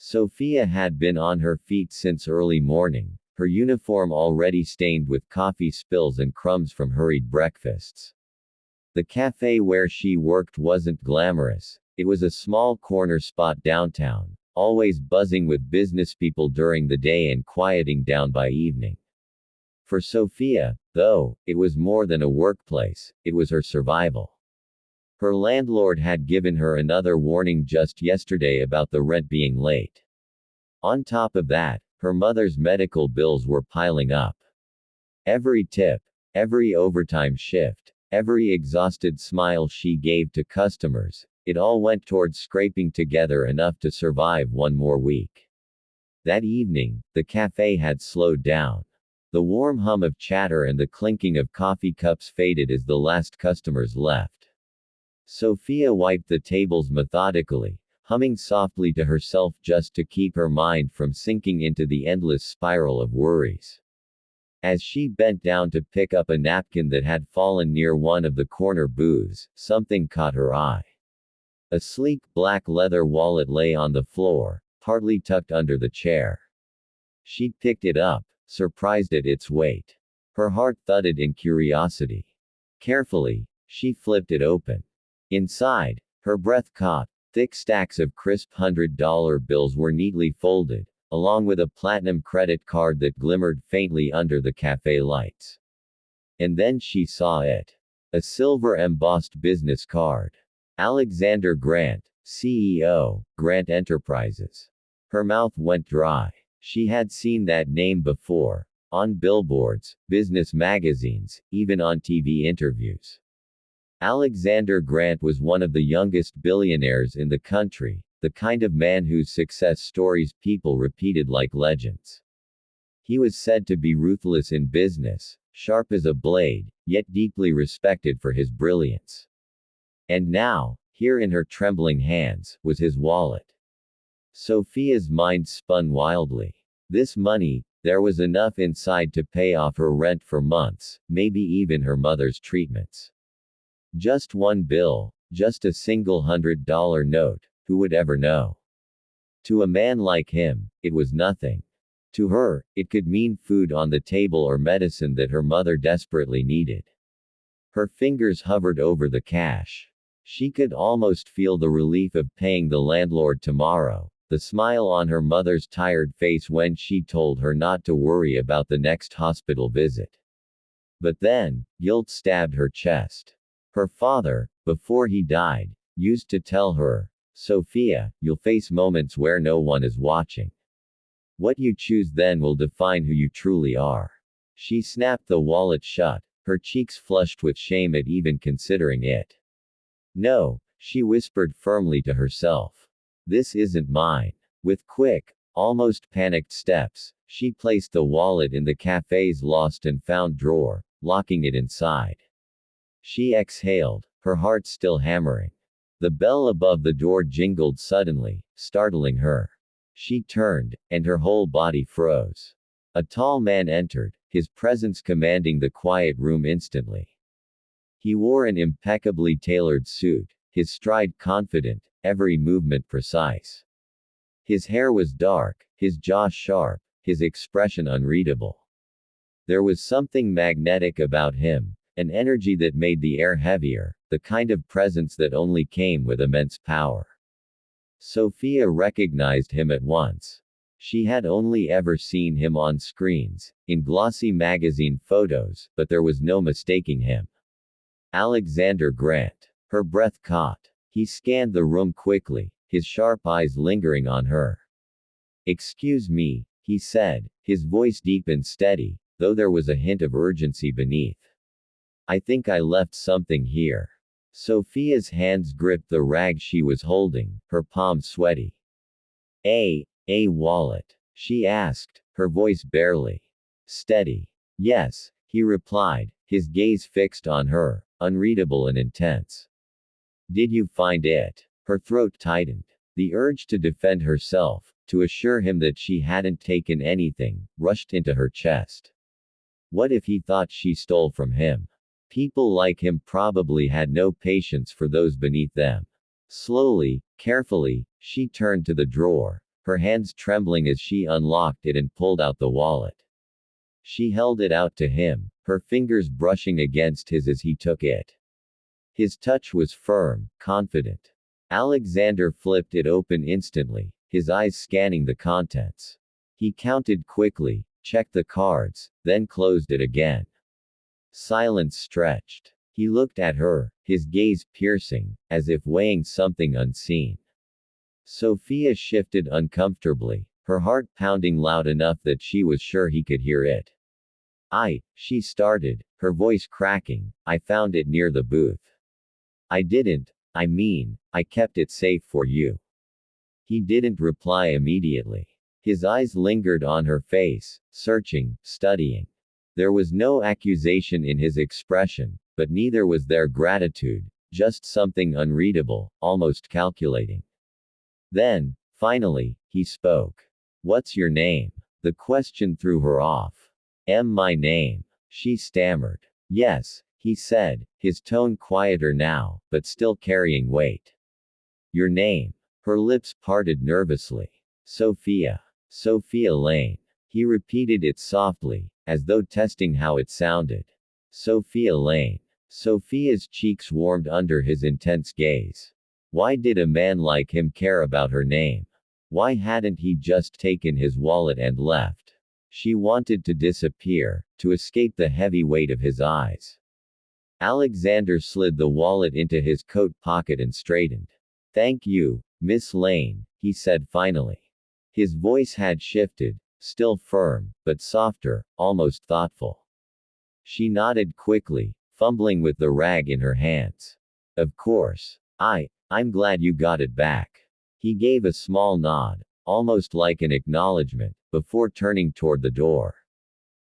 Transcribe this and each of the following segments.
Sophia had been on her feet since early morning, her uniform already stained with coffee spills and crumbs from hurried breakfasts. The cafe where she worked wasn't glamorous. It was a small corner spot downtown, always buzzing with businesspeople during the day and quieting down by evening. For Sophia, though, it was more than a workplace, it was her survival. Her landlord had given her another warning just yesterday about the rent being late. On top of that, her mother's medical bills were piling up. Every tip, every overtime shift, every exhausted smile she gave to customers, it all went towards scraping together enough to survive one more week. That evening, the cafe had slowed down. The warm hum of chatter and the clinking of coffee cups faded as the last customers left. Sophia wiped the tables methodically, humming softly to herself just to keep her mind from sinking into the endless spiral of worries. As she bent down to pick up a napkin that had fallen near one of the corner booths, something caught her eye. A sleek black leather wallet lay on the floor, partly tucked under the chair. She picked it up, surprised at its weight. Her heart thudded in curiosity. Carefully, she flipped it open. Inside, her breath caught. Thick stacks of crisp $100 bills were neatly folded, along with a platinum credit card that glimmered faintly under the cafe lights. And then she saw it. A silver embossed business card. Alexander Grant, CEO, Grant Enterprises. Her mouth went dry. She had seen that name before. On billboards, business magazines, even on TV interviews. Alexander Grant was one of the youngest billionaires in the country, the kind of man whose success stories people repeated like legends. He was said to be ruthless in business, sharp as a blade, yet deeply respected for his brilliance. And now, here in her trembling hands, was his wallet. Sophia's mind spun wildly. This money, there was enough inside to pay off her rent for months, maybe even her mother's treatments. Just one bill, just a single $100 note, who would ever know? To a man like him, it was nothing. To her, it could mean food on the table or medicine that her mother desperately needed. Her fingers hovered over the cash. She could almost feel the relief of paying the landlord tomorrow, the smile on her mother's tired face when she told her not to worry about the next hospital visit. But then, guilt stabbed her chest. Her father, before he died, used to tell her, "Sophia, you'll face moments where no one is watching. What you choose then will define who you truly are." She snapped the wallet shut, her cheeks flushed with shame at even considering it. "No," she whispered firmly to herself. "This isn't mine." With quick, almost panicked steps, she placed the wallet in the cafe's lost and found drawer, locking it inside. She exhaled, her heart still hammering. The bell above the door jingled suddenly, startling her. She turned, and her whole body froze. A tall man entered, his presence commanding the quiet room instantly. He wore an impeccably tailored suit, his stride confident, every movement precise. His hair was dark, his jaw sharp, his expression unreadable. There was something magnetic about him, an energy that made the air heavier, the kind of presence that only came with immense power. Sophia recognized him at once. She had only ever seen him on screens, in glossy magazine photos, but there was no mistaking him. Alexander Grant. Her breath caught. He scanned the room quickly, his sharp eyes lingering on her. "Excuse me," he said, his voice deep and steady, though there was a hint of urgency beneath. "I think I left something here." Sophia's hands gripped the rag she was holding, her palms sweaty. A wallet?" she asked, her voice barely steady. "Yes," he replied, his gaze fixed on her, unreadable and intense. "Did you find it?" Her throat tightened. The urge to defend herself, to assure him that she hadn't taken anything, rushed into her chest. What if he thought she stole from him? People like him probably had no patience for those beneath them. Slowly, carefully, she turned to the drawer, her hands trembling as she unlocked it and pulled out the wallet. She held it out to him, her fingers brushing against his as he took it. His touch was firm, confident. Alexander flipped it open instantly, his eyes scanning the contents. He counted quickly, checked the cards, then closed it again. Silence stretched. He looked at her, his gaze piercing, as if weighing something unseen. Sophia shifted uncomfortably, her heart pounding loud enough that she was sure he could hear it. She started, her voice cracking, I found it near the booth. I kept it safe for you. He didn't reply immediately. His eyes lingered on her face, searching, studying. There was no accusation in his expression, but neither was there gratitude, just something unreadable, almost calculating. Then, finally, he spoke. What's your name? The question threw her off. My name. She stammered. Yes, he said, his tone quieter now, but still carrying weight. Your name. Her lips parted nervously. Sophia. Sophia Lane. He repeated it softly, as though testing how it sounded. Sophia Lane. Sophia's cheeks warmed under his intense gaze. Why did a man like him care about her name? Why hadn't he just taken his wallet and left? She wanted to disappear, to escape the heavy weight of his eyes. Alexander slid the wallet into his coat pocket and straightened. Thank you, Miss Lane, he said finally. His voice had shifted, still firm, but softer, almost thoughtful. She nodded quickly, fumbling with the rag in her hands. Of course. I'm glad you got it back. He gave a small nod, almost like an acknowledgement, before turning toward the door.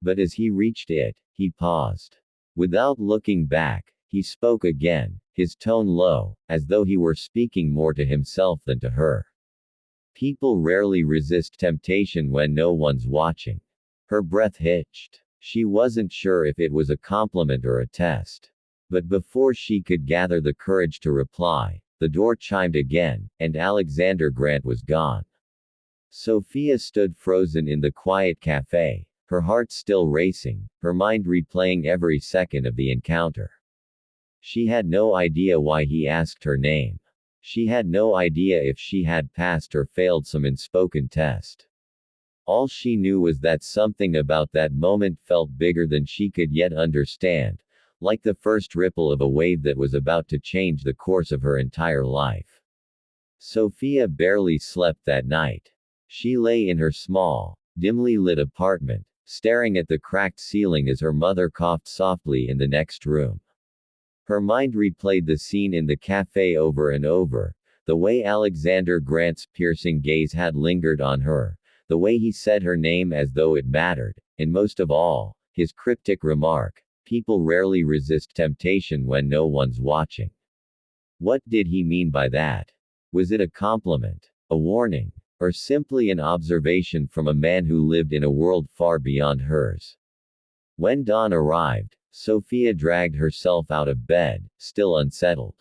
But as he reached it, he paused. Without looking back, he spoke again, his tone low, as though he were speaking more to himself than to her. People rarely resist temptation when no one's watching. Her breath hitched. She wasn't sure if it was a compliment or a test. But before she could gather the courage to reply, the door chimed again, and Alexander Grant was gone. Sophia stood frozen in the quiet cafe, her heart still racing, her mind replaying every second of the encounter. She had no idea why he asked her name. She had no idea if she had passed or failed some unspoken test. All she knew was that something about that moment felt bigger than she could yet understand, like the first ripple of a wave that was about to change the course of her entire life. Sophia barely slept that night. She lay in her small, dimly lit apartment, staring at the cracked ceiling as her mother coughed softly in the next room. Her mind replayed the scene in the cafe over and over, the way Alexander Grant's piercing gaze had lingered on her, the way he said her name as though it mattered, and most of all, his cryptic remark, people rarely resist temptation when no one's watching. What did he mean by that? Was it a compliment, a warning, or simply an observation from a man who lived in a world far beyond hers? When dawn arrived, Sophia dragged herself out of bed, still unsettled.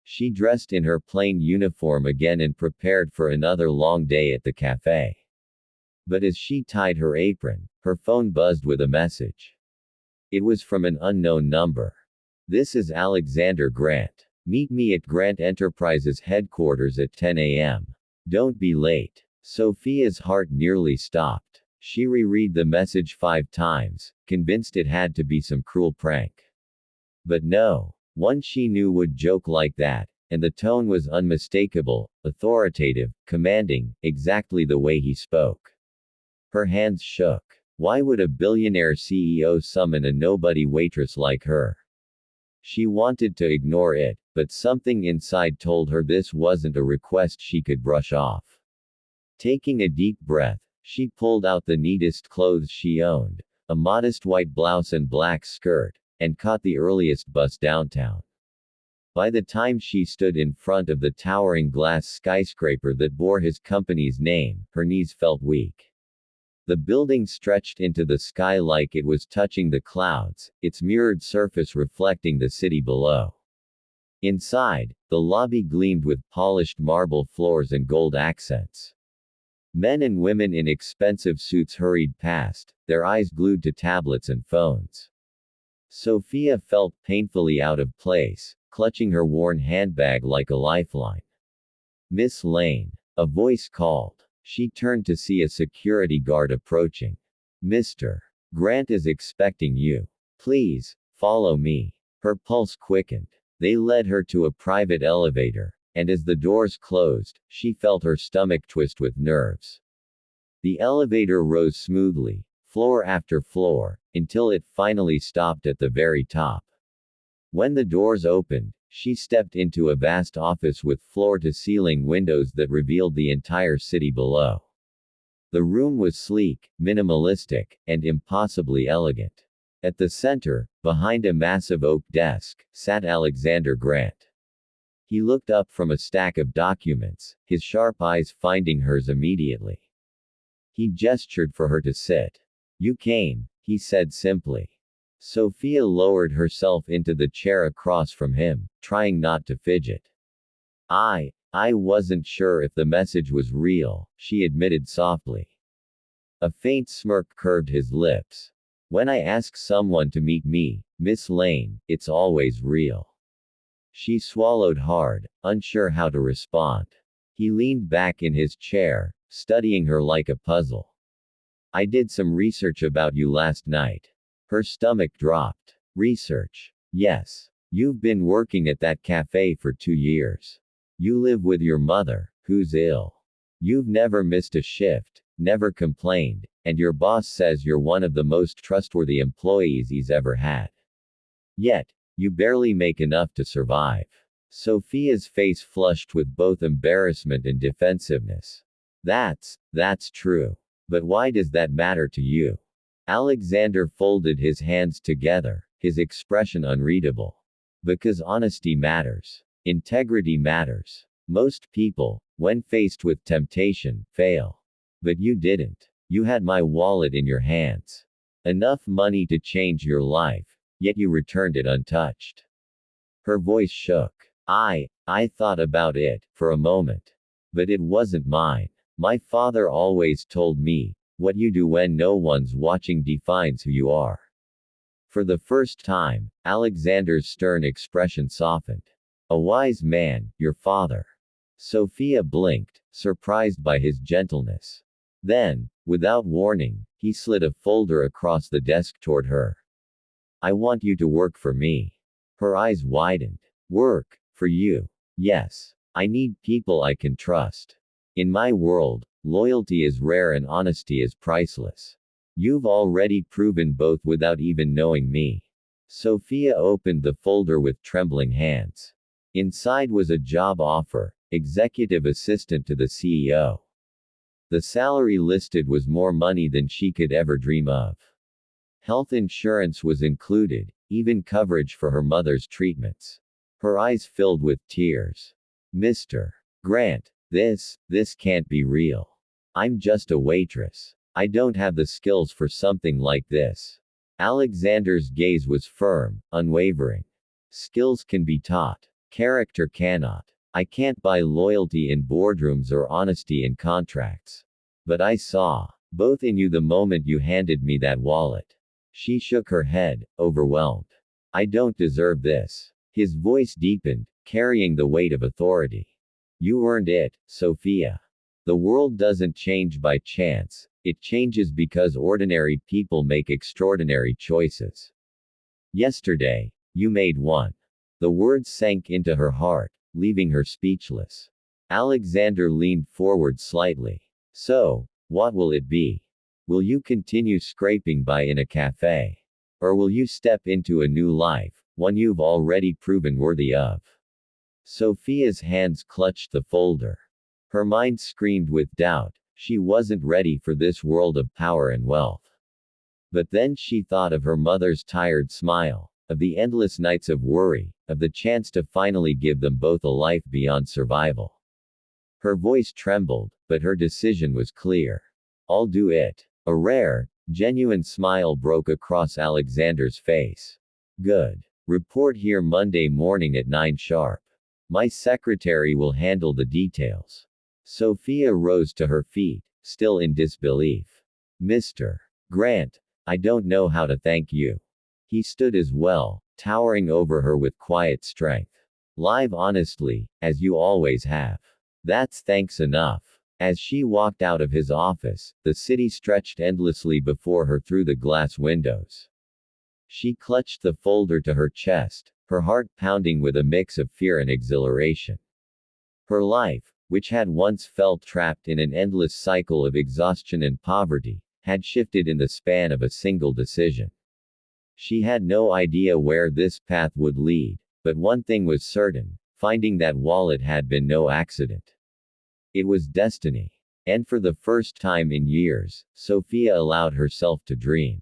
She dressed in her plain uniform again and prepared for another long day at the cafe. But as she tied her apron, her phone buzzed with a message. It was from an unknown number. This is Alexander Grant. Meet me at Grant Enterprises headquarters at 10 a.m. Don't be late. Sophia's heart nearly stopped. She reread the message 5 times, convinced it had to be some cruel prank. But no. One she knew would joke like that, and the tone was unmistakable, authoritative, commanding, exactly the way he spoke. Her hands shook. Why would a billionaire CEO summon a nobody waitress like her? She wanted to ignore it, but something inside told her this wasn't a request she could brush off. Taking a deep breath, she pulled out the neatest clothes she owned, a modest white blouse and black skirt, and caught the earliest bus downtown. By the time she stood in front of the towering glass skyscraper that bore his company's name, her knees felt weak. The building stretched into the sky like it was touching the clouds, its mirrored surface reflecting the city below. Inside, the lobby gleamed with polished marble floors and gold accents. Men and women in expensive suits hurried past, their eyes glued to tablets and phones. Sophia felt painfully out of place, clutching her worn handbag like a lifeline. Miss Lane. A voice called. She turned to see a security guard approaching. Mr. Grant is expecting you. Please, follow me. Her pulse quickened. They led her to a private elevator, and as the doors closed, she felt her stomach twist with nerves. The elevator rose smoothly, floor after floor, until it finally stopped at the very top. When the doors opened, she stepped into a vast office with floor-to-ceiling windows that revealed the entire city below. The room was sleek, minimalistic, and impossibly elegant. At the center, behind a massive oak desk, sat Alexander Grant. He looked up from a stack of documents, his sharp eyes finding hers immediately. He gestured for her to sit. You came, he said simply. Sophia lowered herself into the chair across from him, trying not to fidget. I wasn't sure if the message was real, she admitted softly. A faint smirk curved his lips. When I ask someone to meet me, Miss Lane, it's always real. She swallowed hard, unsure how to respond. He leaned back in his chair, studying her like a puzzle. I did some research about you last night. Her stomach dropped. Research? Yes. You've been working at that cafe for 2 years. You live with your mother, who's ill. You've never missed a shift, never complained, and your boss says you're one of the most trustworthy employees he's ever had. Yet, you barely make enough to survive. Sophia's face flushed with both embarrassment and defensiveness. That's true. But why does that matter to you? Alexander folded his hands together, his expression unreadable. Because honesty matters. Integrity matters. Most people, when faced with temptation, fail. But you didn't. You had my wallet in your hands. Enough money to change your life, yet you returned it untouched. Her voice shook. I thought about it, for a moment. But it wasn't mine. My father always told me, what you do when no one's watching defines who you are. For the first time, Alexander's stern expression softened. A wise man, your father. Sophia blinked, surprised by his gentleness. Then, without warning, he slid a folder across the desk toward her. I want you to work for me. Her eyes widened. Work, for you. Yes. I need people I can trust. In my world, loyalty is rare and honesty is priceless. You've already proven both without even knowing me. Sophia opened the folder with trembling hands. Inside was a job offer, executive assistant to the CEO. The salary listed was more money than she could ever dream of. Health insurance was included, even coverage for her mother's treatments. Her eyes filled with tears. Mr. Grant, this can't be real. I'm just a waitress. I don't have the skills for something like this. Alexander's gaze was firm, unwavering. Skills can be taught. Character cannot. I can't buy loyalty in boardrooms or honesty in contracts. But I saw both in you the moment you handed me that wallet. She shook her head, overwhelmed. I don't deserve this. His voice deepened, carrying the weight of authority. You earned it, Sophia. The world doesn't change by chance, it changes because ordinary people make extraordinary choices. Yesterday, you made one. The words sank into her heart, leaving her speechless. Alexander leaned forward slightly. So, what will it be? Will you continue scraping by in a cafe? Or will you step into a new life, one you've already proven worthy of? Sophia's hands clutched the folder. Her mind screamed with doubt. She wasn't ready for this world of power and wealth. But then she thought of her mother's tired smile, of the endless nights of worry, of the chance to finally give them both a life beyond survival. Her voice trembled, but her decision was clear. I'll do it. A rare, genuine smile broke across Alexander's face. Good. Report here Monday morning at 9 sharp. My secretary will handle the details. Sophia rose to her feet, still in disbelief. Mr. Grant, I don't know how to thank you. He stood as well, towering over her with quiet strength. Live honestly, as you always have. That's thanks enough. As she walked out of his office, the city stretched endlessly before her through the glass windows. She clutched the folder to her chest, her heart pounding with a mix of fear and exhilaration. Her life, which had once felt trapped in an endless cycle of exhaustion and poverty, had shifted in the span of a single decision. She had no idea where this path would lead, but one thing was certain: finding that wallet had been no accident. It was destiny. And for the first time in years, Sophia allowed herself to dream.